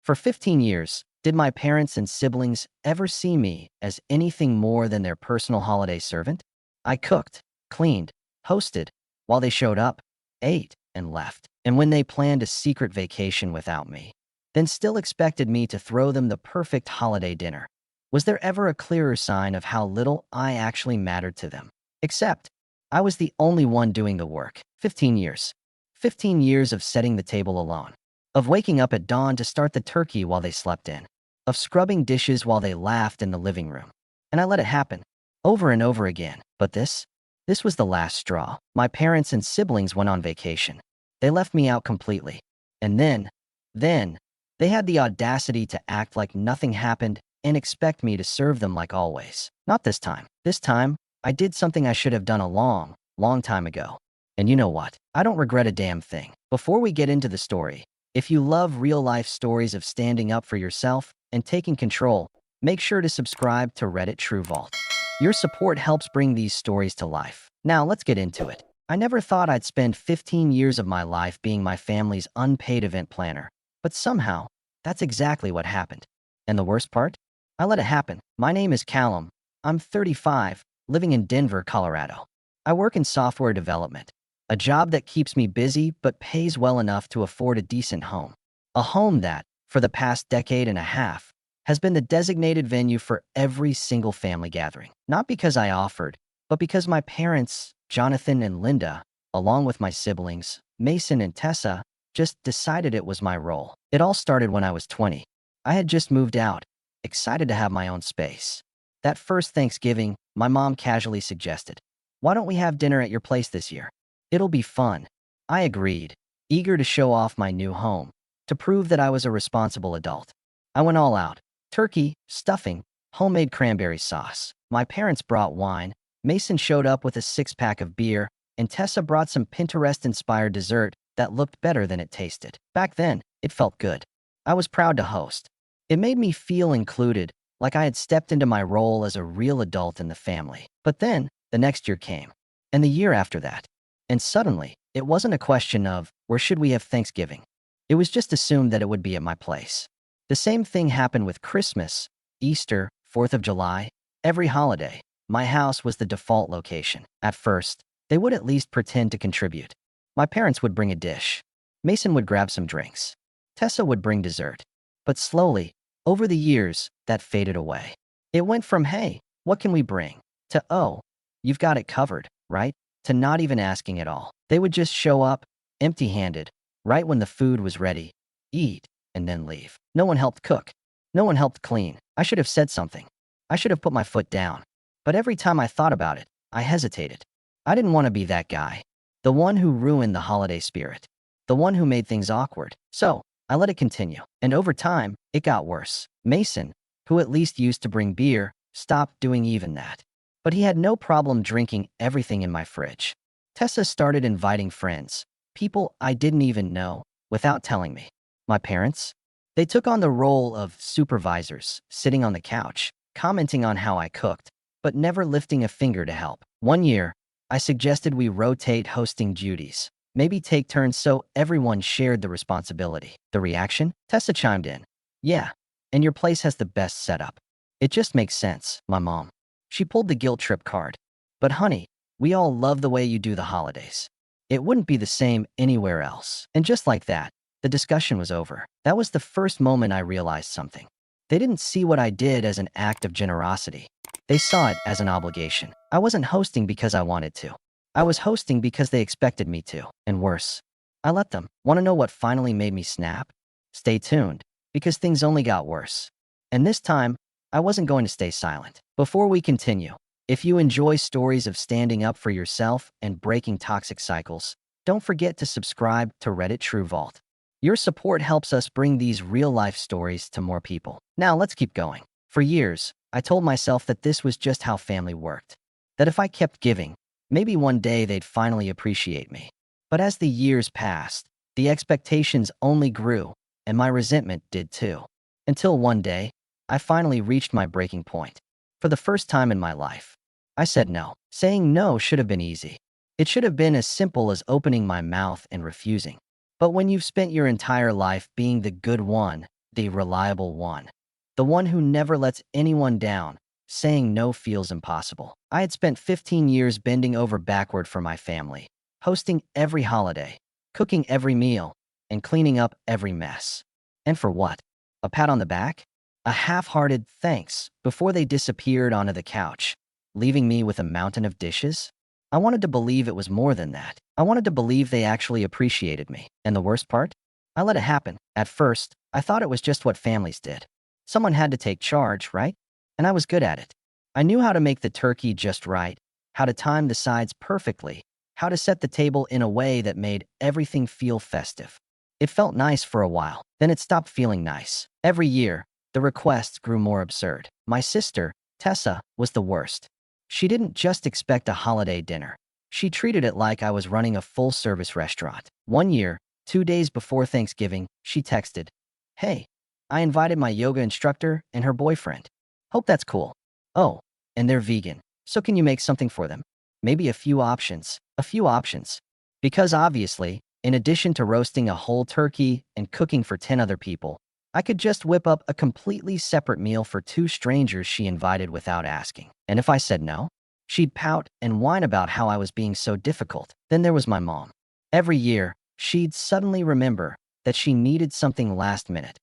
For 15 years, did my parents and siblings ever see me as anything more than their personal holiday servant? I cooked, cleaned, hosted, while they showed up, ate, and left. And when they planned a secret vacation without me, then still expected me to throw them the perfect holiday dinner. Was there ever a clearer sign of how little I actually mattered to them? Except, I was the only one doing the work. 15 years. 15 years of setting the table alone. Of waking up at dawn to start the turkey while they slept in. Of scrubbing dishes while they laughed in the living room. And I let it happen, over and over again. But this was the last straw. My parents and siblings went on vacation. They left me out completely. And then, they had the audacity to act like nothing happened and expect me to serve them like always. Not this time. This time, I did something I should have done a long, long time ago. And you know what? I don't regret a damn thing. Before we get into the story, if you love real-life stories of standing up for yourself and taking control, make sure to subscribe to Reddit True Vault. Your support helps bring these stories to life. Now let's get into it. I never thought I'd spend 15 years of my life being my family's unpaid event planner, but somehow, that's exactly what happened. And the worst part? I let it happen. My name is Callum. I'm 35, living in Denver, Colorado. I work in software development, a job that keeps me busy but pays well enough to afford a decent home. A home that, for the past decade and a half, has been the designated venue for every single family gathering. Not because I offered, but because my parents, Jonathan and Linda, along with my siblings, Mason and Tessa, just decided it was my role. It all started when I was 20. I had just moved out, excited to have my own space. That first Thanksgiving, my mom casually suggested, "Why don't we have dinner at your place this year? It'll be fun." I agreed, eager to show off my new home, to prove that I was a responsible adult. I went all out. Turkey, stuffing, homemade cranberry sauce. My parents brought wine, Mason showed up with a six-pack of beer, and Tessa brought some Pinterest-inspired dessert that looked better than it tasted. Back then, it felt good. I was proud to host. It made me feel included, like I had stepped into my role as a real adult in the family. But then, the next year came, and the year after that. And suddenly, it wasn't a question of, where should we have Thanksgiving? It was just assumed that it would be at my place. The same thing happened with Christmas, Easter, 4th of July, every holiday. My house was the default location. At first, they would at least pretend to contribute. My parents would bring a dish. Mason would grab some drinks. Tessa would bring dessert. But slowly, over the years, that faded away. It went from, "Hey, what can we bring?" to, "Oh, you've got it covered, right?" to not even asking at all. They would just show up, empty-handed, right when the food was ready, eat, and then leave. No one helped cook. No one helped clean. I should have said something. I should have put my foot down. But every time I thought about it, I hesitated. I didn't want to be that guy. The one who ruined the holiday spirit. The one who made things awkward. So, I let it continue. And over time, it got worse. Mason, who at least used to bring beer, stopped doing even that. But he had no problem drinking everything in my fridge. Tessa started inviting friends, people I didn't even know, without telling me. My parents? They took on the role of supervisors, sitting on the couch, commenting on how I cooked, but never lifting a finger to help. One year, I suggested we rotate hosting duties. Maybe take turns so everyone shared the responsibility. The reaction? Tessa chimed in. "Yeah, and your place has the best setup. It just makes sense, my mom." She pulled the guilt trip card. "But honey, we all love the way you do the holidays. It wouldn't be the same anywhere else." And just like that, the discussion was over. That was the first moment I realized something. They didn't see what I did as an act of generosity. They saw it as an obligation. I wasn't hosting because I wanted to. I was hosting because they expected me to. And worse, I let them. Want to know what finally made me snap? Stay tuned, because things only got worse. And this time, I wasn't going to stay silent. Before we continue, if you enjoy stories of standing up for yourself and breaking toxic cycles, don't forget to subscribe to Reddit True Vault. Your support helps us bring these real-life stories to more people. Now let's keep going. For years, I told myself that this was just how family worked. That if I kept giving, maybe one day they'd finally appreciate me. But as the years passed, the expectations only grew, and my resentment did too. Until one day, I finally reached my breaking point. For the first time in my life, I said no. Saying no should have been easy. It should have been as simple as opening my mouth and refusing. But when you've spent your entire life being the good one, The reliable one. The one who never lets anyone down. Saying no feels impossible. I had spent 15 years bending over backward for my family, hosting every holiday, cooking every meal, and cleaning up every mess. And for what? A pat on the back? A half-hearted thanks before they disappeared onto the couch, leaving me with a mountain of dishes? I wanted to believe it was more than that. I wanted to believe they actually appreciated me. And the worst part? I let it happen. At first, I thought it was just what families did. Someone had to take charge, right? And I was good at it. I knew how to make the turkey just right, how to time the sides perfectly, how to set the table in a way that made everything feel festive. It felt nice for a while, then it stopped feeling nice. Every year, the requests grew more absurd. My sister, Tessa, was the worst. She didn't just expect a holiday dinner. She treated it like I was running a full-service restaurant. One year, 2 days before Thanksgiving, she texted, "Hey, I invited my yoga instructor and her boyfriend. Hope that's cool. Oh, and they're vegan. So can you make something for them? Maybe a few options. A few options." Because obviously, in addition to roasting a whole turkey and cooking for 10 other people, I could just whip up a completely separate meal for 2 strangers she invited without asking. And if I said no, she'd pout and whine about how I was being so difficult. Then there was my mom. Every year, she'd suddenly remember that she needed something last minute,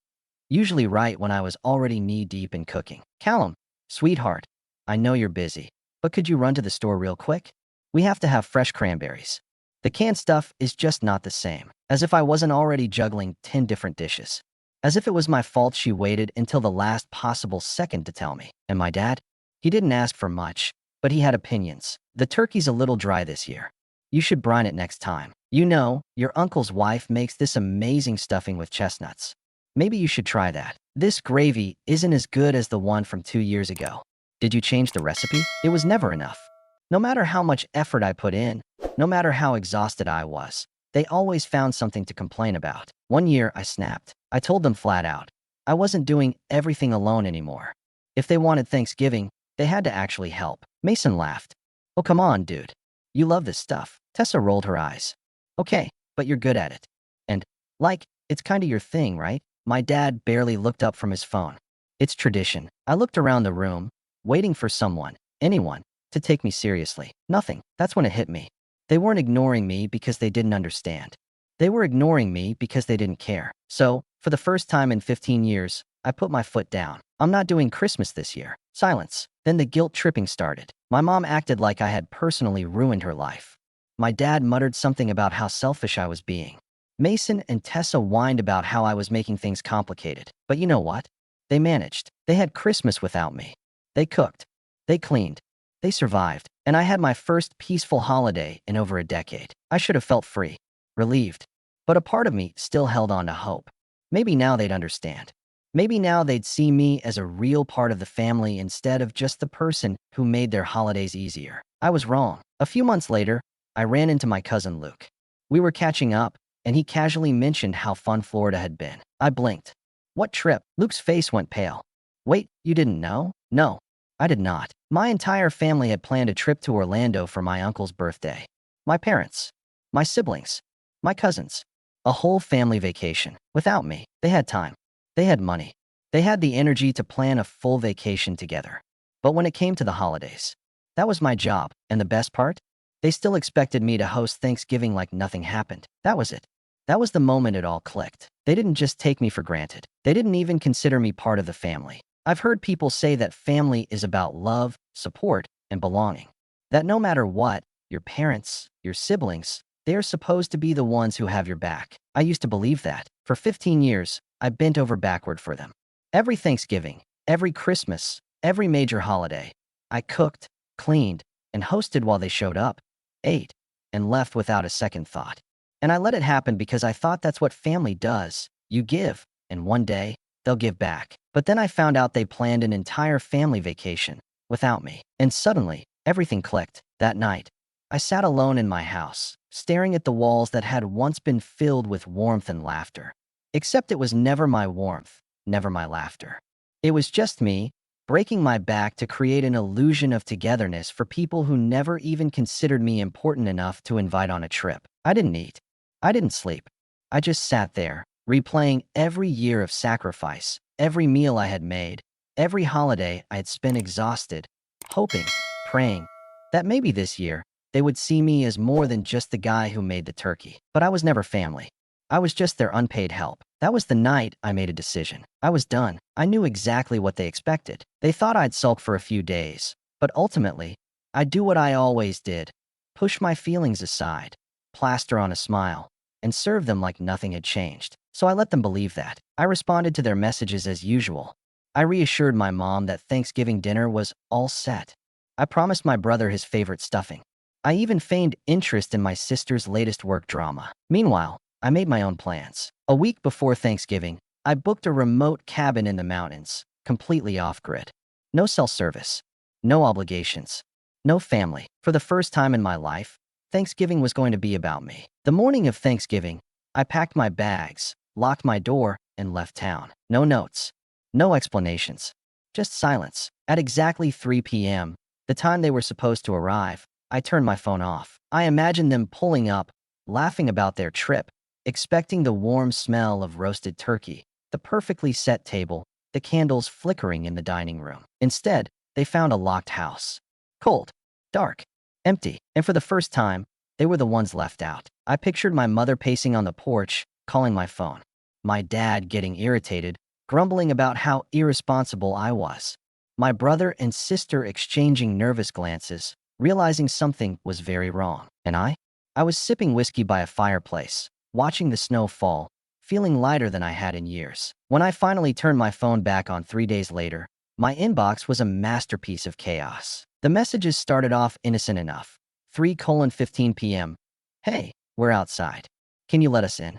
usually right when I was already knee-deep in cooking. "Callum, sweetheart, I know you're busy, but could you run to the store real quick? We have to have fresh cranberries." The canned stuff is just not the same. As if I wasn't already juggling 10 different dishes. As if it was my fault she waited until the last possible second to tell me. And my dad? He didn't ask for much, but he had opinions. "The turkey's a little dry this year. You should brine it next time. You know, your uncle's wife makes this amazing stuffing with chestnuts. Maybe you should try that. This gravy isn't as good as the one from 2 years ago. Did you change the recipe?" It was never enough. No matter how much effort I put in, no matter how exhausted I was, they always found something to complain about. One year, I snapped. I told them flat out, I wasn't doing everything alone anymore. If they wanted Thanksgiving, they had to actually help. Mason laughed. "Oh, come on, dude. You love this stuff." Tessa rolled her eyes. "Okay, but you're good at it. And, like, it's kinda your thing, right?" My dad barely looked up from his phone. "It's tradition." I looked around the room, waiting for someone, anyone, to take me seriously. Nothing. That's when it hit me. They weren't ignoring me because they didn't understand. They were ignoring me because they didn't care. So, for the first time in 15 years, I put my foot down. "I'm not doing Christmas this year." Silence. Then the guilt tripping started. My mom acted like I had personally ruined her life. My dad muttered something about how selfish I was being. Mason and Tessa whined about how I was making things complicated. But you know what? They managed. They had Christmas without me. They cooked. They cleaned. They survived. And I had my first peaceful holiday in over a decade. I should have felt free, relieved. But a part of me still held on to hope. Maybe now they'd understand. Maybe now they'd see me as a real part of the family instead of just the person who made their holidays easier. I was wrong. A few months later, I ran into my cousin Luke. We were catching up, and he casually mentioned how fun Florida had been. I blinked. "What trip?" Luke's face went pale. "Wait, you didn't know?" "No, I did not." My entire family had planned a trip to Orlando for my uncle's birthday. My parents, my siblings, my cousins. A whole family vacation. Without me, they had time. They had money. They had the energy to plan a full vacation together. But when it came to the holidays, that was my job. And the best part? They still expected me to host Thanksgiving like nothing happened. That was it. That was the moment it all clicked. They didn't just take me for granted. They didn't even consider me part of the family. I've heard people say that family is about love, support, and belonging. That no matter what, your parents, your siblings, they are supposed to be the ones who have your back. I used to believe that. For 15 years, I bent over backward for them. Every Thanksgiving, every Christmas, every major holiday, I cooked, cleaned, and hosted while they showed up, ate, and left without a second thought. And I let it happen because I thought that's what family does. You give, and one day, they'll give back. But then I found out they planned an entire family vacation without me. And suddenly, everything clicked. That night, I sat alone in my house, staring at the walls that had once been filled with warmth and laughter. Except it was never my warmth, never my laughter. It was just me, breaking my back to create an illusion of togetherness for people who never even considered me important enough to invite on a trip. I didn't eat. I didn't sleep. I just sat there, replaying every year of sacrifice, every meal I had made, every holiday I had spent exhausted, hoping, praying, that maybe this year they would see me as more than just the guy who made the turkey. But I was never family. I was just their unpaid help. That was the night I made a decision. I was done. I knew exactly what they expected. They thought I'd sulk for a few days, but ultimately, I'd do what I always did: push my feelings aside, plaster on a smile, and serve them like nothing had changed. So I let them believe that. I responded to their messages as usual. I reassured my mom that Thanksgiving dinner was all set. I promised my brother his favorite stuffing. I even feigned interest in my sister's latest work drama. Meanwhile, I made my own plans. A week before Thanksgiving, I booked a remote cabin in the mountains, completely off-grid. No cell service, no obligations, no family. For the first time in my life, Thanksgiving was going to be about me. The morning of Thanksgiving, I packed my bags, locked my door, and left town. No notes, no explanations, just silence. At exactly 3 p.m., the time they were supposed to arrive, I turned my phone off. I imagined them pulling up, laughing about their trip, expecting the warm smell of roasted turkey, the perfectly set table, the candles flickering in the dining room. Instead, they found a locked house. Cold, dark, empty, and for the first time, they were the ones left out. I pictured my mother pacing on the porch, calling my phone. My dad getting irritated, grumbling about how irresponsible I was. My brother and sister exchanging nervous glances, realizing something was very wrong. And I was sipping whiskey by a fireplace, watching the snow fall, feeling lighter than I had in years. When I finally turned my phone back on 3 days later, my inbox was a masterpiece of chaos. The messages started off innocent enough. 3:15 p.m. Hey, we're outside. Can you let us in?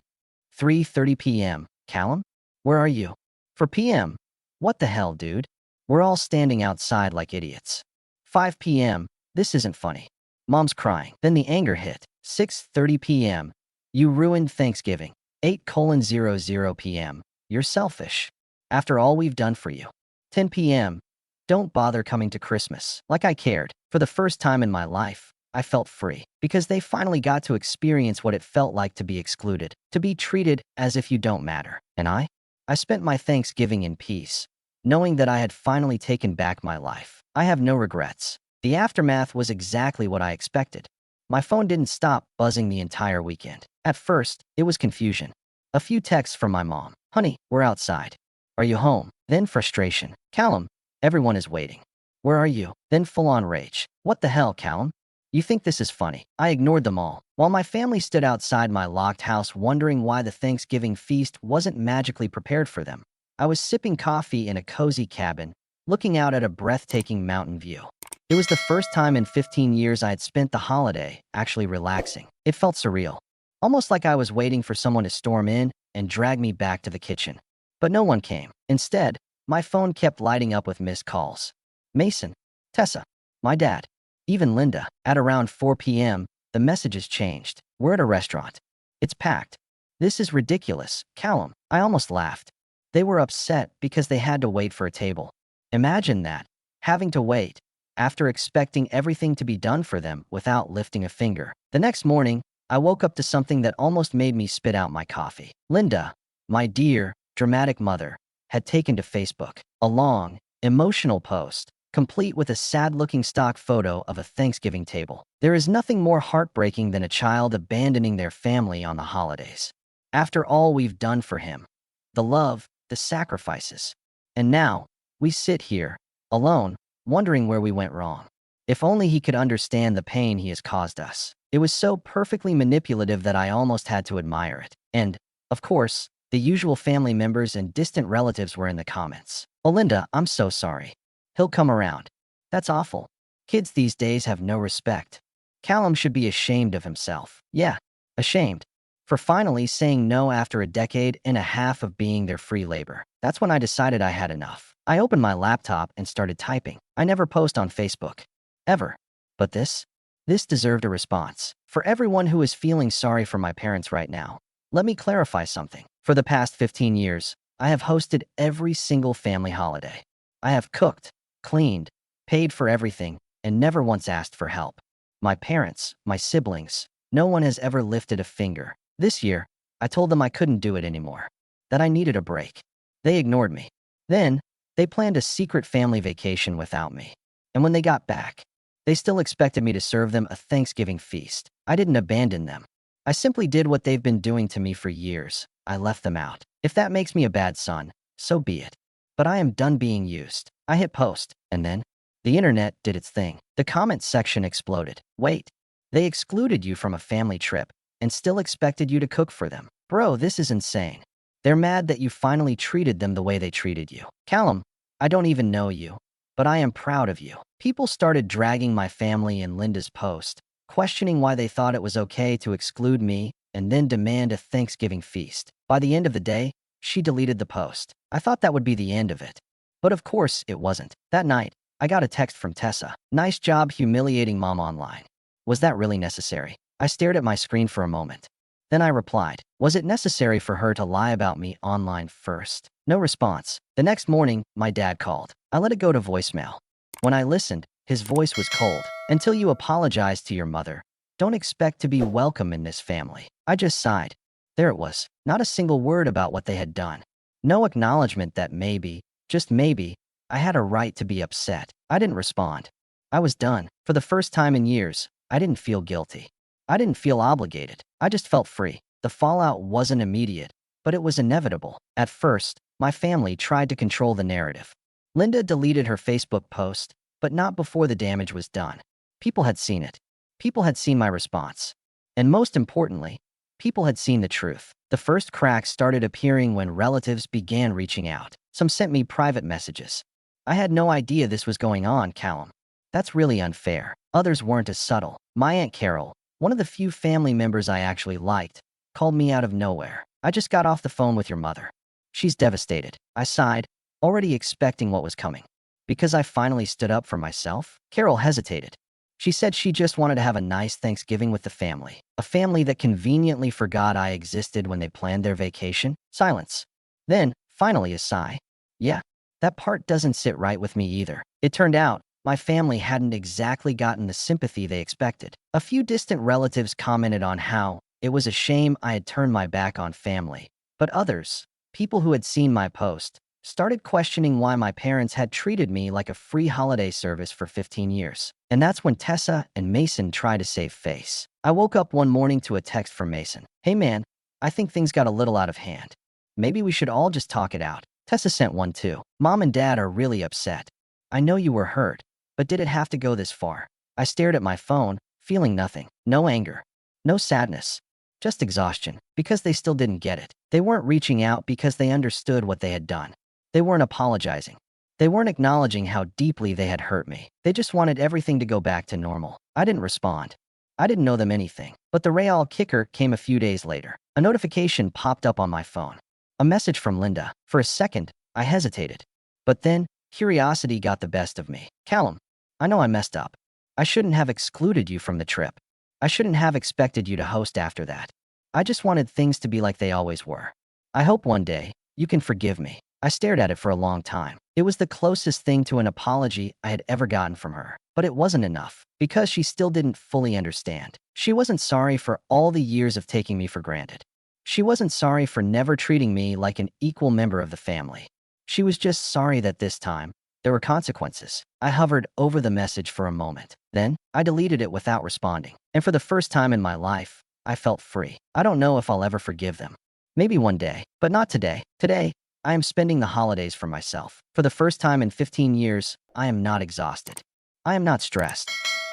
3:30 p.m. Callum? Where are you? 4 p.m. What the hell, dude? We're all standing outside like idiots. 5 p.m. This isn't funny. Mom's crying. Then the anger hit. 6:30 p.m. You ruined Thanksgiving. 8:00 p.m. You're selfish. After all we've done for you. 10 p.m. Don't bother coming to Christmas. Like I cared. For the first time in my life, I felt free. Because they finally got to experience what it felt like to be excluded. To be treated as if you don't matter. And I spent my Thanksgiving in peace, knowing that I had finally taken back my life. I have no regrets. The aftermath was exactly what I expected. My phone didn't stop buzzing the entire weekend. At first, it was confusion. A few texts from my mom. Honey, we're outside. Are you home? Then frustration. Callum, everyone is waiting. Where are you? Then full-on rage. What the hell, Callum? You think this is funny? I ignored them all, while my family stood outside my locked house wondering why the Thanksgiving feast wasn't magically prepared for them. I was sipping coffee in a cozy cabin, looking out at a breathtaking mountain view. It was the first time in 15 years I had spent the holiday actually relaxing. It felt surreal, almost like I was waiting for someone to storm in and drag me back to the kitchen. But no one came. Instead, my phone kept lighting up with missed calls. Mason, Tessa, my dad, even Linda. At around 4 p.m., the messages changed. We're at a restaurant. It's packed. This is ridiculous. Callum, I almost laughed. They were upset because they had to wait for a table. Imagine that, having to wait, after expecting everything to be done for them without lifting a finger. The next morning, I woke up to something that almost made me spit out my coffee. Linda, my dear, dramatic mother, had taken to Facebook a long, emotional post, complete with a sad-looking stock photo of a Thanksgiving table. There is nothing more heartbreaking than a child abandoning their family on the holidays. After all we've done for him, the love, the sacrifices. And now, we sit here, alone, wondering where we went wrong. If only he could understand the pain he has caused us. It was so perfectly manipulative that I almost had to admire it. And, of course, the usual family members and distant relatives were in the comments. "Oh, Linda, I'm so sorry. He'll come around. That's awful. Kids these days have no respect. Callum should be ashamed of himself." Yeah, ashamed. For finally saying no after a decade and a half of being their free labor. That's when I decided I had enough. I opened my laptop and started typing. I never post on Facebook. Ever. But this deserved a response. For everyone who is feeling sorry for my parents right now, let me clarify something. For the past 15 years, I have hosted every single family holiday. I have cooked, cleaned, paid for everything, and never once asked for help. My parents, my siblings, no one has ever lifted a finger. This year, I told them I couldn't do it anymore. that I needed a break. They ignored me. Then, they planned a secret family vacation without me. And when they got back, they still expected me to serve them a Thanksgiving feast. I didn't abandon them. I simply did what they've been doing to me for years. I left them out. If that makes me a bad son, so be it. But I am done being used. I hit post, and then the internet did its thing. The comment section exploded. Wait, they excluded you from a family trip and still expected you to cook for them. Bro, this is insane. They're mad that you finally treated them the way they treated you. Callum, I don't even know you, but I am proud of you. People started dragging my family in Linda's post, questioning why they thought it was okay to exclude me and then demand a Thanksgiving feast. By the end of the day, she deleted the post. I thought that would be the end of it. But of course, it wasn't. That night, I got a text from Tessa. Nice job humiliating mom online. Was that really necessary? I stared at my screen for a moment. Then I replied, was it necessary for her to lie about me online first? No response. The next morning, my dad called. I let it go to voicemail. When I listened, his voice was cold. Until you apologize to your mother, don't expect to be welcome in this family. I just sighed. There it was. Not a single word about what they had done. No acknowledgement that maybe, just maybe, I had a right to be upset. I didn't respond. I was done. For the first time in years, I didn't feel guilty. I didn't feel obligated. I just felt free. The fallout wasn't immediate, but it was inevitable. At first, my family tried to control the narrative. Linda deleted her Facebook post, but not before the damage was done. People had seen it. People had seen my response. And most importantly, people had seen the truth. The first cracks started appearing when relatives began reaching out. Some sent me private messages. I had no idea this was going on, Callum. That's really unfair. Others weren't as subtle. My Aunt Carol, one of the few family members I actually liked, called me out of nowhere. I just got off the phone with your mother. She's devastated. I sighed, already expecting what was coming. Because I finally stood up for myself? Carol hesitated. She said she just wanted to have a nice Thanksgiving with the family. A family that conveniently forgot I existed when they planned their vacation. Silence. Then, finally a sigh. Yeah, that part doesn't sit right with me either. It turned out, my family hadn't exactly gotten the sympathy they expected. A few distant relatives commented on how it was a shame I had turned my back on family. But others, people who had seen my post, started questioning why my parents had treated me like a free holiday service for 15 years. And that's when Tessa and Mason tried to save face. I woke up one morning to a text from Mason. Hey man, I think things got a little out of hand. Maybe we should all just talk it out. Tessa sent one too. Mom and Dad are really upset. I know you were hurt, but did it have to go this far? I stared at my phone, feeling nothing. No anger. No sadness. Just exhaustion. Because they still didn't get it. They weren't reaching out because they understood what they had done. They weren't apologizing. They weren't acknowledging how deeply they had hurt me. They just wanted everything to go back to normal. I didn't respond. I didn't know them anything. But the real kicker came a few days later. A notification popped up on my phone. A message from Linda. For a second, I hesitated. But then, curiosity got the best of me. Callum, I know I messed up. I shouldn't have excluded you from the trip. I shouldn't have expected you to host after that. I just wanted things to be like they always were. I hope one day, you can forgive me. I stared at it for a long time. It was the closest thing to an apology I had ever gotten from her. But it wasn't enough, because she still didn't fully understand. She wasn't sorry for all the years of taking me for granted. She wasn't sorry for never treating me like an equal member of the family. She was just sorry that this time, there were consequences. I hovered over the message for a moment. Then, I deleted it without responding. And for the first time in my life, I felt free. I don't know if I'll ever forgive them. Maybe one day, but not today. Today, I am spending the holidays for myself. For the first time in 15 years, I am not exhausted. I am not stressed.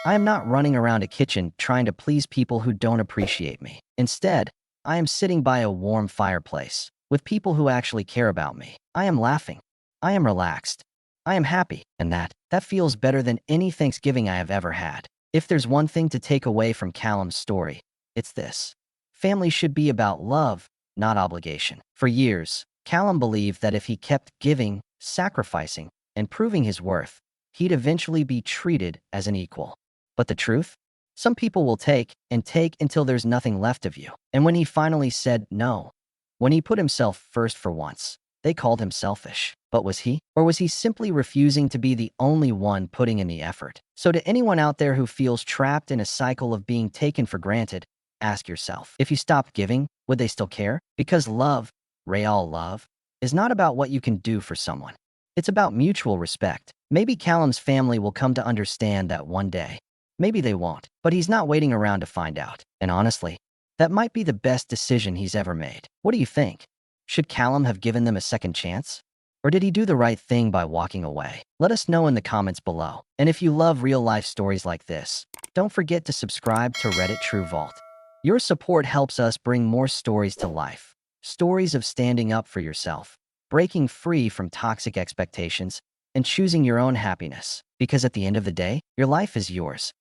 I am not running around a kitchen trying to please people who don't appreciate me. Instead, I am sitting by a warm fireplace with people who actually care about me. I am laughing. I am relaxed. I am happy, and that feels better than any Thanksgiving I have ever had. If there's one thing to take away from Callum's story, it's this. Family should be about love, not obligation. For years, Callum believed that if he kept giving, sacrificing, and proving his worth, he'd eventually be treated as an equal. But the truth? Some people will take and take until there's nothing left of you. And when he finally said no, when he put himself first for once, they called him selfish. But was he? Or was he simply refusing to be the only one putting in the effort? So to anyone out there who feels trapped in a cycle of being taken for granted, ask yourself, if you stopped giving, would they still care? Because love, real love, is not about what you can do for someone. It's about mutual respect. Maybe Callum's family will come to understand that one day. Maybe they won't, but he's not waiting around to find out. And honestly, that might be the best decision he's ever made. What do you think? Should Callum have given them a second chance? Or did he do the right thing by walking away? Let us know in the comments below. And if you love real-life stories like this, don't forget to subscribe to Reddit True Vault. Your support helps us bring more stories to life. Stories of standing up for yourself, breaking free from toxic expectations, and choosing your own happiness. Because at the end of the day, your life is yours.